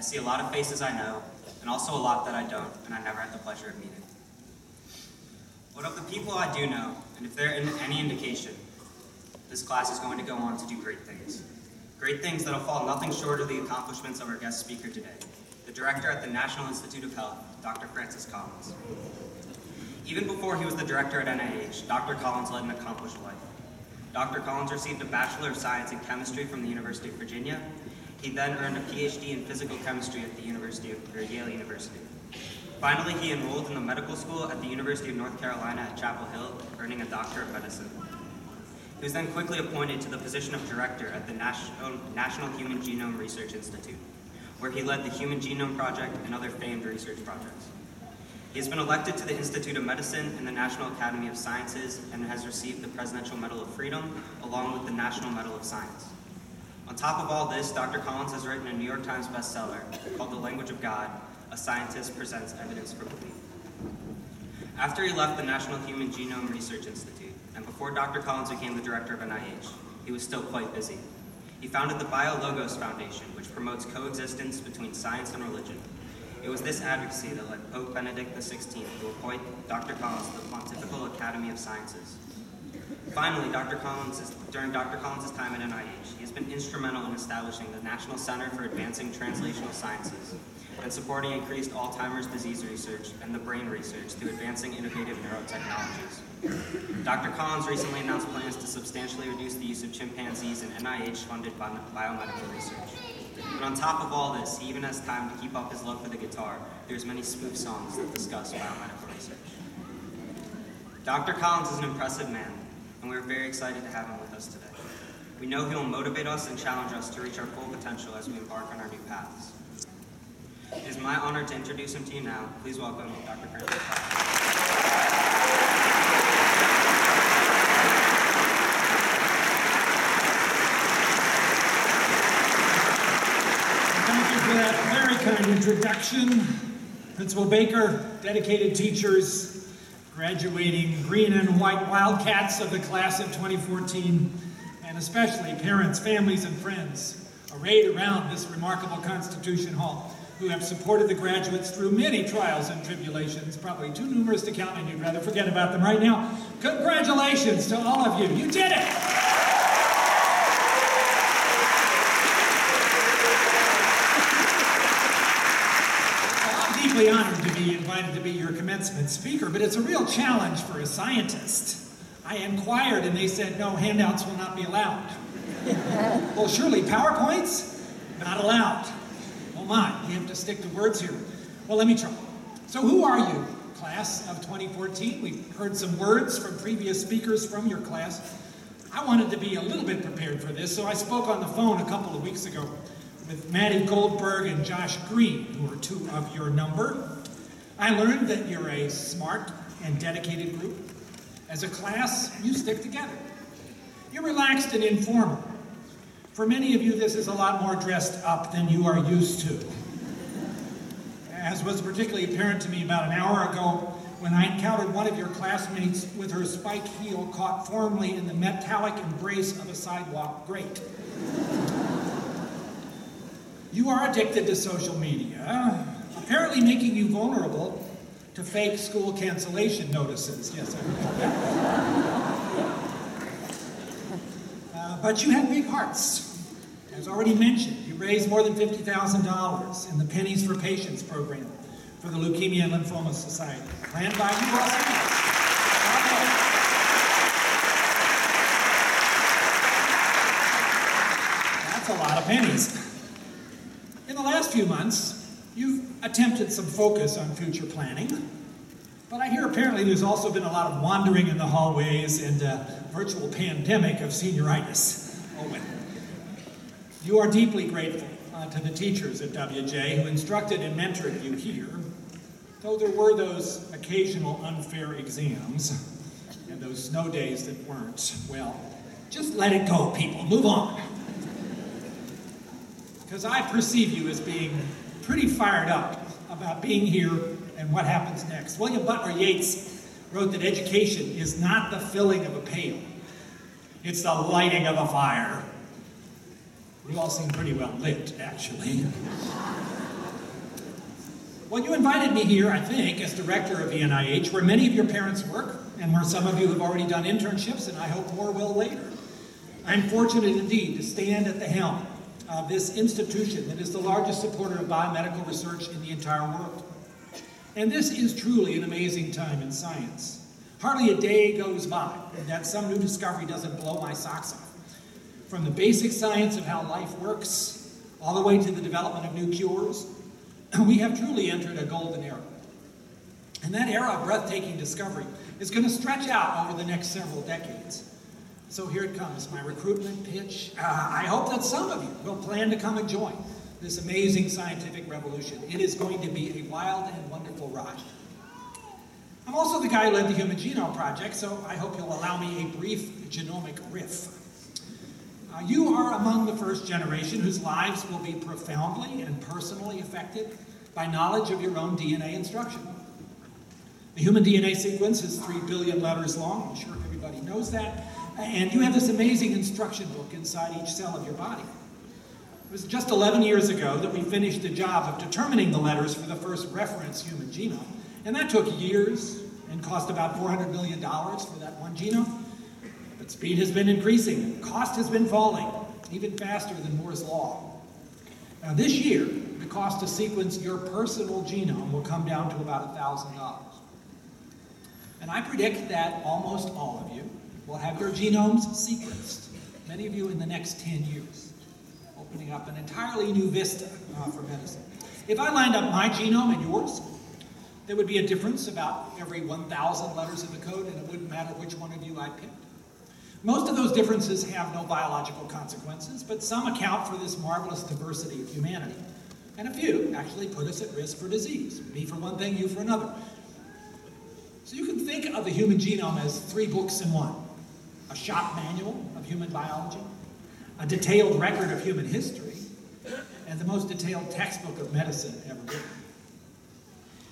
I see a lot of faces I know, and also a lot that I don't, and I never had the pleasure of meeting. But of the people I do know, and if they're any indication, this class is going to go on to do great things. Great things that'll fall nothing short of the accomplishments of our guest speaker today, the director at the National Institute of Health, Dr. Francis Collins. Even before he was the director at NIH, Dr. Collins led an accomplished life. Dr. Collins received a Bachelor of Science in Chemistry from the University of Virginia. He then earned a PhD in Physical Chemistry at the Yale University. Finally, he enrolled in the medical school at the University of North Carolina at Chapel Hill, earning a Doctor of Medicine. He was then quickly appointed to the position of director at the National Human Genome Research Institute, where he led the Human Genome Project and other famed research projects. He has been elected to the Institute of Medicine and the National Academy of Sciences and has received the Presidential Medal of Freedom, along with the National Medal of Science. On top of all this, Dr. Collins has written a New York Times bestseller called The Language of God: A Scientist Presents Evidence for Belief. After he left the National Human Genome Research Institute, and before Dr. Collins became the director of NIH, he was still quite busy. He founded the BioLogos Foundation, which promotes coexistence between science and religion. It was this advocacy that led Pope Benedict XVI to appoint Dr. Collins to the Pontifical Academy of Sciences. Finally, during Dr. Collins' time at NIH, he has been instrumental in establishing the National Center for Advancing Translational Sciences and supporting increased Alzheimer's disease research and the brain research through advancing innovative neurotechnologies. Dr. Collins recently announced plans to substantially reduce the use of chimpanzees in NIH-funded biomedical research. And on top of all this, he even has time to keep up his love for the guitar through his many spoof songs that discuss biomedical research. Dr. Collins is an impressive man, and we're very excited to have him with us today. We know he will motivate us and challenge us to reach our full potential as we embark on our new paths. It is my honor to introduce him to you now. Please welcome Dr. Francis Collins. Thank you for that very kind introduction. Principal Baker, dedicated teachers, graduating green and white Wildcats of the class of 2014, and especially parents, families, and friends arrayed around this remarkable Constitution Hall, who have supported the graduates through many trials and tribulations, probably too numerous to count, and you'd rather forget about them right now. Congratulations to all of you. You did it! Well, I'm deeply honored to be invited to be your commencement speaker, but it's a real challenge for a scientist. I inquired, and they said, no, handouts will not be allowed. Well, surely PowerPoints? Not allowed. Oh my, we have to stick to words here. Well, let me try. So who are you, class of 2014? We've heard some words from previous speakers from your class. I wanted to be a little bit prepared for this, so I spoke on the phone a couple of weeks ago with Maddie Goldberg and Josh Green, who are two of your number. I learned that you're a smart and dedicated group. As a class, you stick together. You're relaxed and informal. For many of you, this is a lot more dressed up than you are used to. As was particularly apparent to me about an hour ago when I encountered one of your classmates with her spiked heel caught firmly in the metallic embrace of a sidewalk grate. You are addicted to social media, apparently making you vulnerable to fake school cancellation notices. Yes, I know that. But you have big hearts. As already mentioned, you raised more than $50,000 in the Pennies for Patients program for the Leukemia and Lymphoma Society, planned by you yourselves. That's a lot of pennies. In the last few months, you've attempted some focus on future planning, but I hear apparently there's also been a lot of wandering in the hallways and a virtual pandemic of senioritis. Oh well. You are deeply grateful to the teachers at WJ who instructed and mentored you here, though there were those occasional unfair exams and those snow days that weren't. Well, just let it go, people. Move on. Because I perceive you as being pretty fired up about being here and what happens next. William Butler Yeats wrote that education is not the filling of a pail. It's the lighting of a fire. We all seem pretty well lit, actually. Well, you invited me here, I think, as director of the NIH, where many of your parents work, and where some of you have already done internships, and I hope more will later. I'm fortunate indeed to stand at the helm of this institution that is the largest supporter of biomedical research in the entire world. And this is truly an amazing time in science. Hardly a day goes by that some new discovery doesn't blow my socks off. From the basic science of how life works, all the way to the development of new cures, we have truly entered a golden era. And that era of breathtaking discovery is going to stretch out over the next several decades. So here it comes, my recruitment pitch. I hope that some of you will plan to come and join this amazing scientific revolution. It is going to be a wild and wonderful ride. I'm also the guy who led the Human Genome Project, so I hope you'll allow me a brief genomic riff. You are among the first generation whose lives will be profoundly and personally affected by knowledge of your own DNA instruction. The human DNA sequence is 3 billion letters long. I'm sure everybody knows that. And you have this amazing instruction book inside each cell of your body. It was just 11 years ago that we finished the job of determining the letters for the first reference human genome. And that took years and cost about $400 million for that one genome. But speed has been increasing, and cost has been falling, even faster than Moore's Law. Now this year, the cost to sequence your personal genome will come down to about $1,000. And I predict that almost all of you will have your genomes sequenced, many of you in the next 10 years, opening up an entirely new vista for medicine. If I lined up my genome and yours, there would be a difference about every 1,000 letters of the code, and it wouldn't matter which one of you I picked. Most of those differences have no biological consequences, but some account for this marvelous diversity of humanity. And a few actually put us at risk for disease. Me for one thing, you for another. So you can think of the human genome as 3 books in one. A shop manual of human biology, a detailed record of human history, and the most detailed textbook of medicine ever written.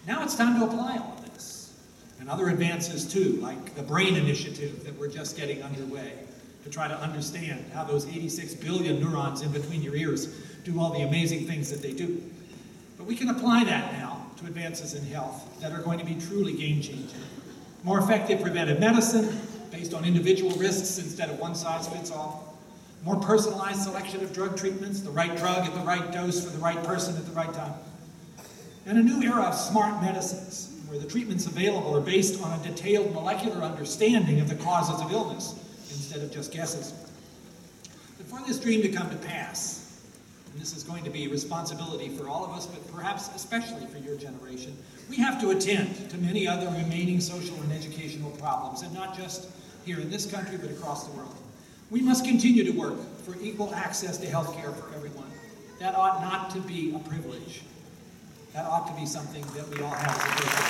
Now it's time to apply all of this, and other advances too, like the BRAIN initiative that we're just getting underway to try to understand how those 86 billion neurons in between your ears do all the amazing things that they do. But we can apply that now to advances in health that are going to be truly game-changing. More effective preventive medicine based on individual risks instead of one-size-fits-all. More personalized selection of drug treatments, the right drug at the right dose for the right person at the right time. And a new era of smart medicines, where the treatments available are based on a detailed molecular understanding of the causes of illness, instead of just guesses. But for this dream to come to pass, and this is going to be a responsibility for all of us, but perhaps especially for your generation, we have to attend to many other remaining social and educational problems, and not just here in this country, but across the world. We must continue to work for equal access to health care for everyone. That ought not to be a privilege. That ought to be something that we all have as a privilege.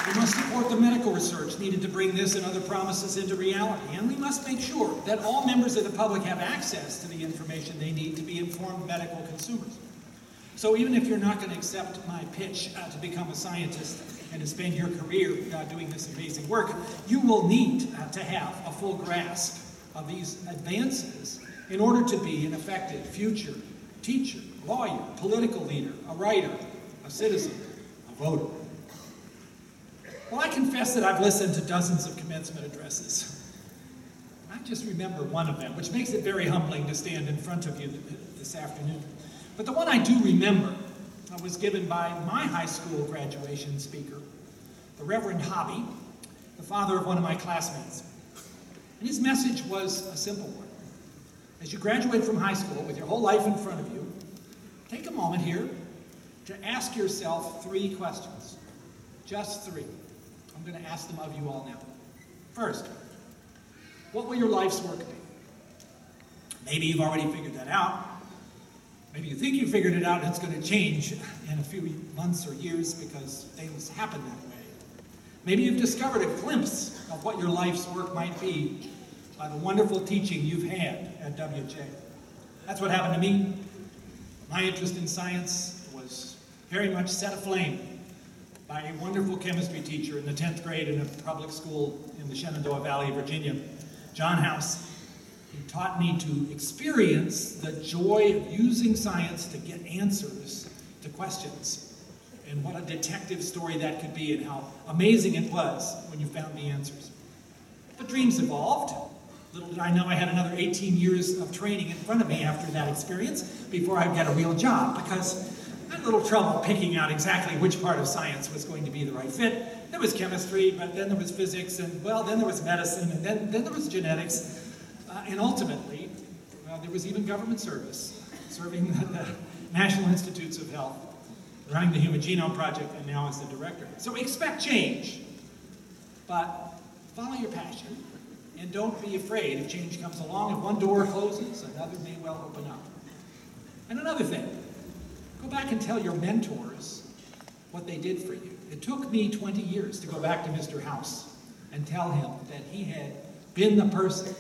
We must support the medical research needed to bring this and other promises into reality, and we must make sure that all members of the public have access to the information they need to be informed medical consumers. So even if you're not going to accept my pitch to become a scientist and to spend your career doing this amazing work, you will need to have a full grasp of these advances in order to be an effective future teacher, lawyer, political leader, a writer, a citizen, a voter. Well, I confess that I've listened to dozens of commencement addresses. I just remember one of them, which makes it very humbling to stand in front of you this afternoon. But the one I do remember was given by my high school graduation speaker, the Reverend Hobby, the father of one of my classmates. And his message was a simple one. As you graduate from high school with your whole life in front of you, take a moment here to ask yourself 3 questions. Just 3. I'm going to ask them of you all now. First, what will your life's work be? Maybe you've already figured that out. Maybe you think you figured it out and it's going to change in a few months or years because things happen that way. Maybe you've discovered a glimpse of what your life's work might be by the wonderful teaching you've had at WJ. That's what happened to me. My interest in science was very much set aflame by a wonderful chemistry teacher in the 10th grade in a public school in the Shenandoah Valley, Virginia, John House. It taught me to experience the joy of using science to get answers to questions. And what a detective story that could be, and how amazing it was when you found the answers. But dreams evolved. Little did I know I had another 18 years of training in front of me after that experience before I'd get a real job, because I had a little trouble picking out exactly which part of science was going to be the right fit. There was chemistry, but then there was physics, and well, then there was medicine, and then there was genetics. And ultimately, there was even government service, serving the National Institutes of Health, running the Human Genome Project, and now as the director. So expect change, but follow your passion, and don't be afraid if change comes along. If one door closes, another may well open up. And another thing, go back and tell your mentors what they did for you. It took me 20 years to go back to Mr. House and tell him that he had been the person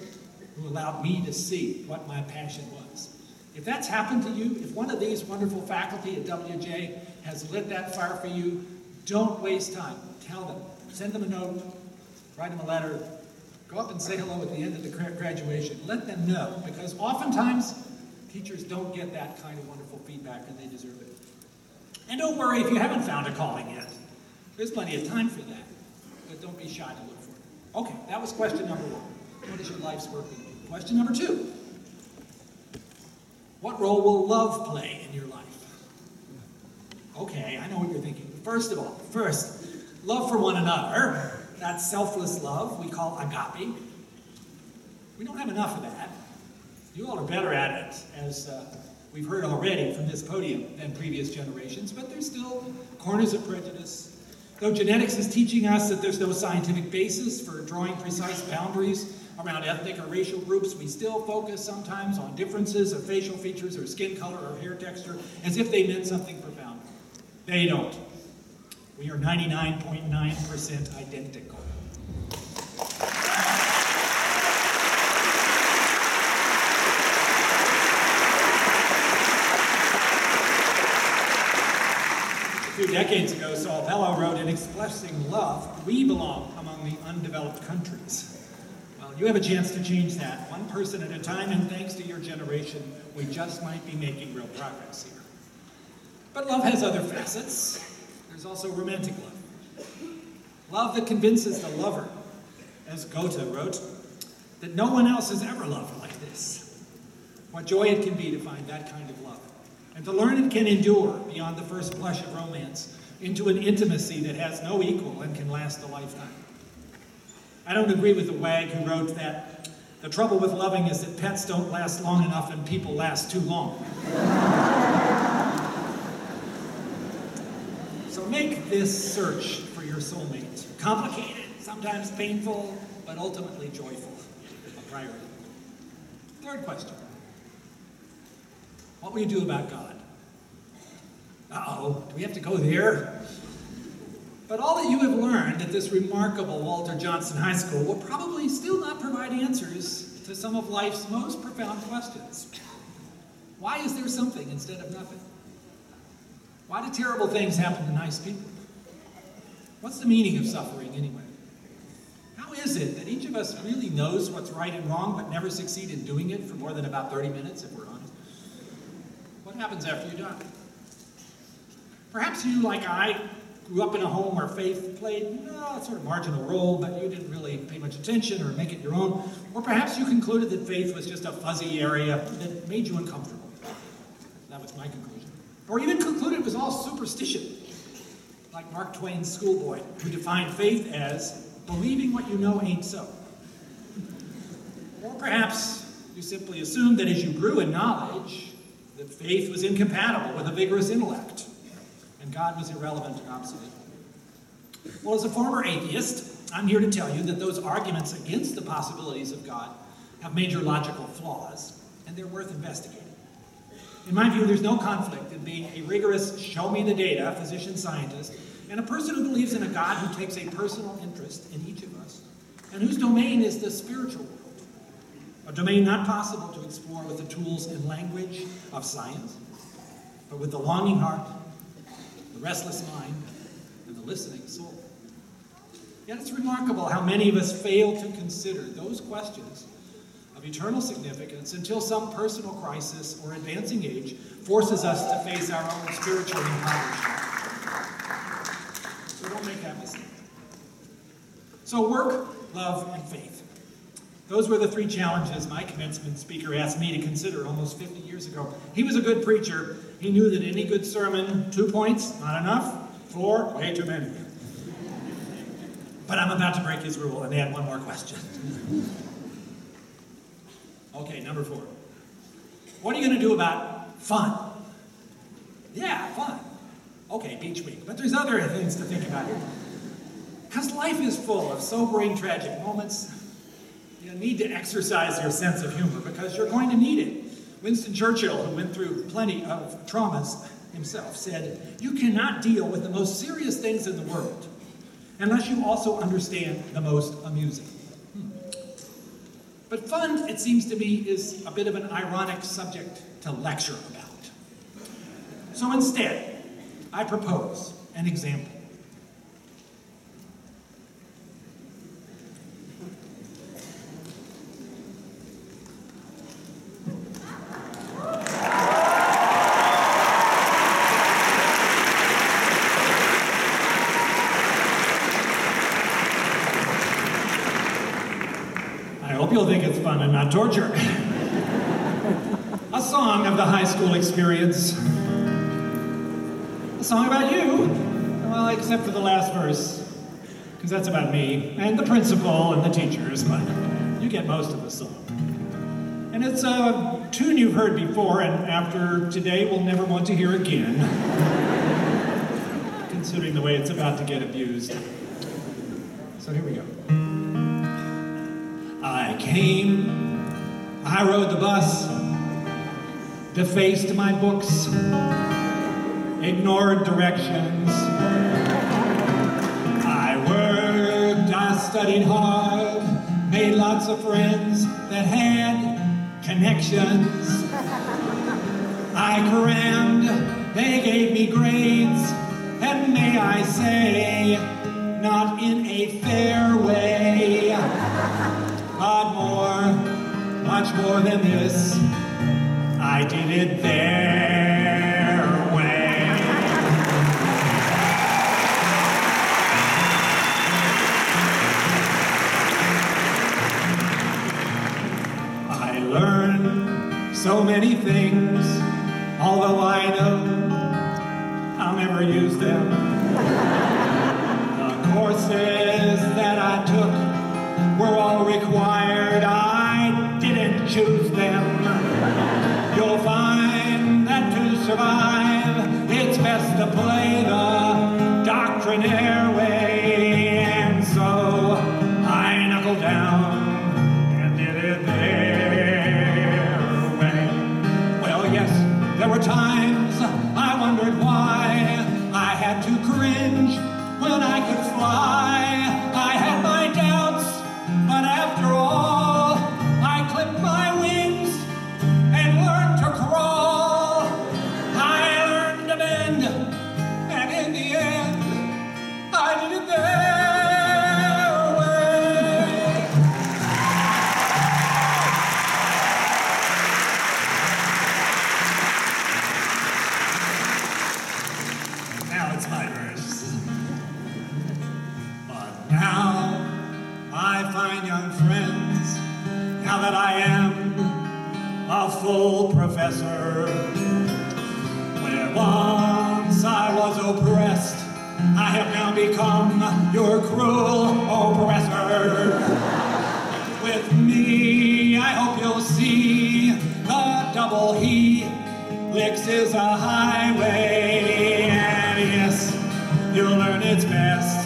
who allowed me to see what my passion was. If that's happened to you, if one of these wonderful faculty at WJ has lit that fire for you, don't waste time. Tell them. Send them a note. Write them a letter. Go up and say hello at the end of the graduation. Let them know, because oftentimes teachers don't get that kind of wonderful feedback, and they deserve it. And don't worry if you haven't found a calling yet. There's plenty of time for that, but don't be shy to look for it. Okay, that was question number 1. What is your life's work going to be? Question number 2. What role will love play in your life? Okay, I know what you're thinking. First, love for one another. That selfless love we call agape. We don't have enough of that. You all are better at it, as we've heard already from this podium, than previous generations, but there's still corners of prejudice. Though genetics is teaching us that there's no scientific basis for drawing precise boundaries around ethnic or racial groups, we still focus sometimes on differences of facial features or skin color or hair texture as if they meant something profound. They don't. We are 99.9% identical. A few decades ago, Saul Bellow wrote, in expressing love, we belong among the undeveloped countries. Well, you have a chance to change that, one person at a time, and thanks to your generation, we just might be making real progress here. But love has other facets. There's also romantic love. Love that convinces the lover, as Goethe wrote, that no one else has ever loved like this. What joy it can be to find that kind of love, and to learn it can endure beyond the first blush of romance into an intimacy that has no equal and can last a lifetime. I don't agree with the wag who wrote that the trouble with loving is that pets don't last long enough and people last too long. So make this search for your soulmate complicated, sometimes painful, but ultimately joyful, a priority. Third question. What will you do about God? Uh-oh, do we have to go there? But all that you have learned at this remarkable Walter Johnson High School will probably still not provide answers to some of life's most profound questions. Why is there something instead of nothing? Why do terrible things happen to nice people? What's the meaning of suffering anyway? How is it that each of us really knows what's right and wrong but never succeed in doing it for more than about 30 minutes, if we're honest? What happens after you die? Perhaps you, like I, grew up in a home where faith played a sort of marginal role, but you didn't really pay much attention or make it your own. Or perhaps you concluded that faith was just a fuzzy area that made you uncomfortable. That was my conclusion. Or even concluded it was all superstition, like Mark Twain's schoolboy, who defined faith as believing what you know ain't so. Or perhaps you simply assumed that as you grew in knowledge, that faith was incompatible with a vigorous intellect, and God was irrelevant and obsolete. Well, as a former atheist, I'm here to tell you that those arguments against the possibilities of God have major logical flaws, and they're worth investigating. In my view, there's no conflict in being a rigorous show-me-the-data physician-scientist and a person who believes in a God who takes a personal interest in each of us and whose domain is the spiritual world, a domain not possible to explore with the tools and language of science, but with the longing heart, the restless mind, and the listening soul. Yet it's remarkable how many of us fail to consider those questions of eternal significance until some personal crisis or advancing age forces us to face our own spiritual impoverishment. So don't make that mistake. So work, love, and faith. Those were the three challenges my commencement speaker asked me to consider almost 50 years ago. He was a good preacher. He knew that any good sermon, 2 points, not enough, 4, way too many. But I'm about to break his rule and add one more question. Okay, number 4. What are you going to do about fun? Yeah, fun. Okay, beach week. But there's other things to think about here. Because life is full of sobering, tragic moments. You need to exercise your sense of humor because you're going to need it. Winston Churchill, who went through plenty of traumas himself, said, "You cannot deal with the most serious things in the world unless you also understand the most amusing." But fun, it seems to me, is a bit of an ironic subject to lecture about. So instead, I propose an example. I hope you'll think it's fun and not torture. A song of the high school experience. A song about you. Well, except for the last verse, because that's about me, and the principal, and the teachers, but you get most of the song. And it's a tune you've heard before, and after today, we'll never want to hear again, considering the way it's about to get abused. So here we go. I came, I rode the bus, defaced my books, ignored directions. I worked, I studied hard, made lots of friends that had connections. I crammed, they gave me grades, and may I say, not in a fair way. But more, much more than this, I did it their way. I learned so many things, although I know I'll never use them. The courses that I took were all required, I didn't choose them. You'll find that to survive, it's best to play the doctrinaire way. And so I knuckled down and did it their way. Well, yes, there were times I wondered why I had to cringe when I could fly. I had my doubts, but after all, I clipped my wings and learned to crawl. I learned to bend, and in the end, I did it their way. Now it's my verse. But now I find young friends, now that I am a full professor. Where once I was oppressed, I have now become your cruel oppressor. With me, I hope you'll see the double helix is a highway. And yes, you'll learn it's best